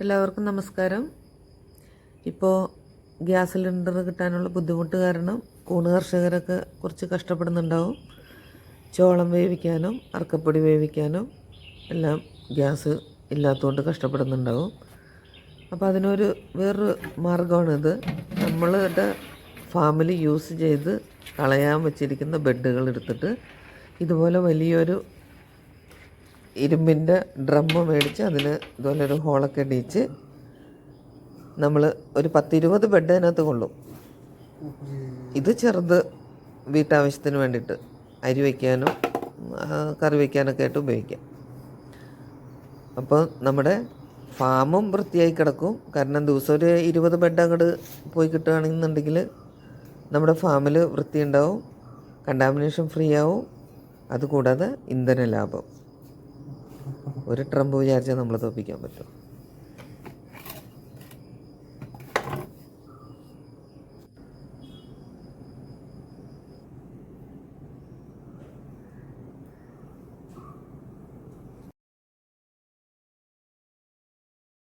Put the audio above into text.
എല്ലാവർക്കും നമസ്കാരം. ഇപ്പോൾ ഗ്യാസ് സിലിണ്ടർ കിട്ടാനുള്ള ബുദ്ധിമുട്ട് കാരണം കൂണ് കർഷകരൊക്കെ കുറച്ച് കഷ്ടപ്പെടുന്നുണ്ടാവും. ചോളം വേവിക്കാനും അറക്കപ്പൊടി വേവിക്കാനും എല്ലാം ഗ്യാസ് ഇല്ലാത്തതുകൊണ്ട് കഷ്ടപ്പെടുന്നുണ്ടാവും. അപ്പോൾ അതിനൊരു വേറൊരു മാർഗമാണിത്. നമ്മളുടെ ഫാമിൽ യൂസ് ചെയ്ത് കളയാൻ വെച്ചിരിക്കുന്ന ബെഡുകൾ എടുത്തിട്ട് ഇതുപോലെ വലിയൊരു ഇരുമ്പിൻ്റെ ഡ്രമ്മ് മേടിച്ച് അതിൽ ഇതുപോലെ ഒരു ഹോളൊക്കെ ഇടിച്ച് നമ്മൾ ഒരു 10-20 ബെഡ് അതിനകത്ത് കൊള്ളും. ഇത് ചെറുത് വീട്ടാവശ്യത്തിന് വേണ്ടിയിട്ട് അരി വയ്ക്കാനും കറി വയ്ക്കാനൊക്കെ ആയിട്ട് ഉപയോഗിക്കാം. അപ്പോൾ നമ്മുടെ ഫാമും വൃത്തിയായി കിടക്കും. കാരണം ദിവസം ഒരു 20 ബെഡ് അങ്ങോട്ട് പോയി കിട്ടുകയാണെന്നുണ്ടെങ്കിൽ നമ്മുടെ ഫാമിൽ വൃത്തി ഉണ്ടാവും, കണ്ടാമിനേഷൻ ഫ്രീ ആവും. അതുകൂടാതെ ഇന്ധന ലാഭം. ഒരു ട്രംപ് വിചാരിച്ചാൽ നമ്മൾ തോൽപ്പിക്കാൻ പറ്റും.